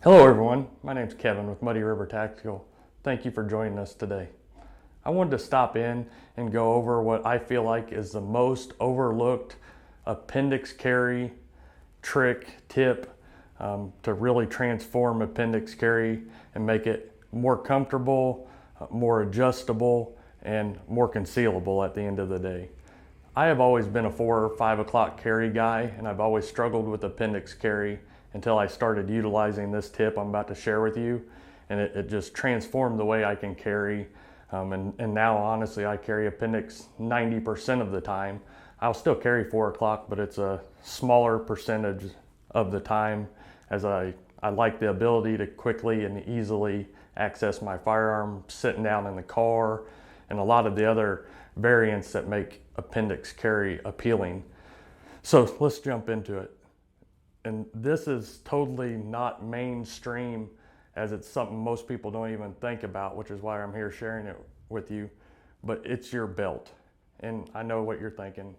Hello everyone, my name's Kevin with Muddy River Tactical. Thank you for joining us today. I wanted to stop in and go over what I feel like is the most overlooked appendix carry trick, tip to really transform appendix carry and make it more comfortable, more adjustable, and more concealable at the end of the day. I have always been a 4 or 5 o'clock carry guy, and I've always struggled with appendix carry until I started utilizing this tip I'm about to share with you, and it just transformed the way I can carry. And now honestly I carry appendix 90% of the time. I'll still carry 4 o'clock, but it's a smaller percentage of the time, as I like the ability to quickly and easily access my firearm sitting down in the car, and a lot of the other variants that make appendix carry appealing. So let's jump into it. And this is totally not mainstream, as it's something most people don't even think about, which is why I'm here sharing it with you, but it's your belt. And I know what you're thinking.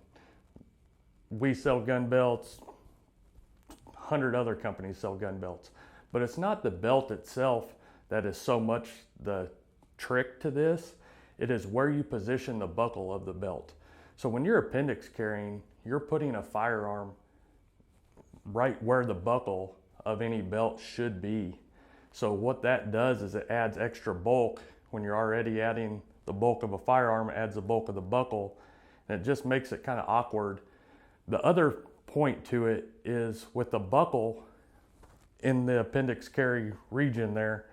We sell gun belts, 100 other companies sell gun belts, but it's not the belt itself that is so much the trick to this. It is where you position the buckle of the belt. So when you're appendix carrying, you're putting a firearm right where the buckle of any belt should be. So what that does is it adds extra bulk. When you're already adding the bulk of a firearm, it adds the bulk of the buckle, and it just makes it kind of awkward. The other point to it is with the buckle in the appendix carry region there,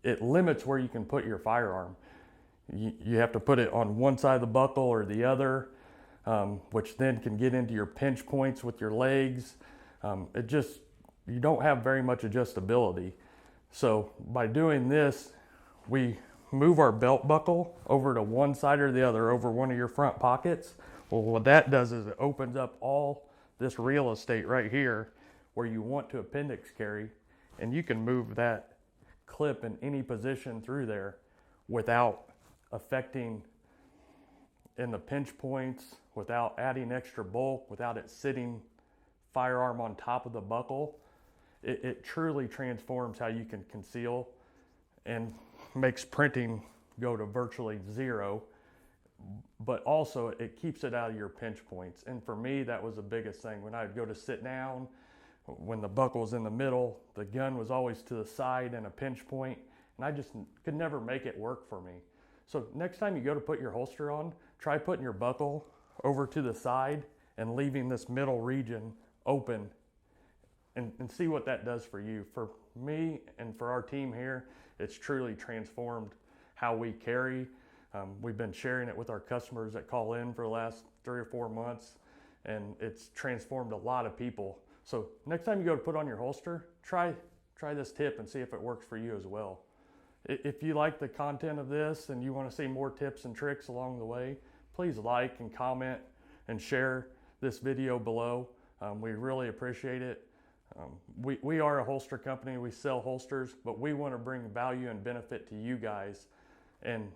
it limits where you can put your firearm. You have to put it on one side of the buckle or the other, which then can get into your pinch points with your legs. You don't have very much adjustability. So by doing this, we move our belt buckle over to one side or the other, over one of your front pockets. Well, what that does is it opens up all this real estate right here where you want to appendix carry, and you can move that clip in any position through there without affecting in the pinch points, without adding extra bulk, without it sitting firearm on top of the buckle. It truly transforms how you can conceal and makes printing go to virtually zero, but also it keeps it out of your pinch points. And for me, that was the biggest thing. When I'd go to sit down, when the buckle was in the middle, the gun was always to the side in a pinch point, and I just could never make it work for me. So next time you go to put your holster on, try putting your buckle over to the side and leaving this middle region open, and see what that does for you. For me and for our team here, it's truly transformed how we carry. We've been sharing it with our customers that call in for the last 3 or 4 months, and it's transformed a lot of people. So next time you go to put on your holster, try this tip and see if it works for you as well. If you like the content of this and you want to see more tips and tricks along the way, please like and comment and share this video below. We really appreciate it. We are a holster company. We sell holsters, but we want to bring value and benefit to you guys and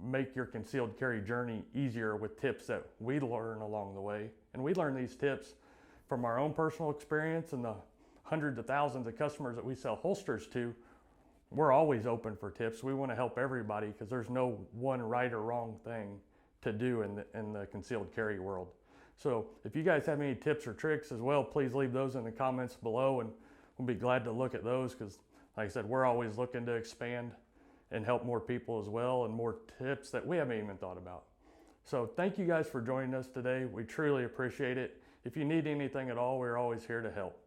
make your concealed carry journey easier with tips that we learn along the way. And we learn these tips from our own personal experience and the hundreds of thousands of customers that we sell holsters to. We're always open for tips. We want to help everybody because there's no one right or wrong thing to do in the concealed carry world. So if you guys have any tips or tricks as well, please leave those in the comments below, and we'll be glad to look at those, because like I said, we're always looking to expand and help more people as well, and more tips that we haven't even thought about. So thank you guys for joining us today. We truly appreciate it. If you need anything at all, we're always here to help.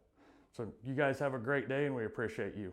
So you guys have a great day, and we appreciate you.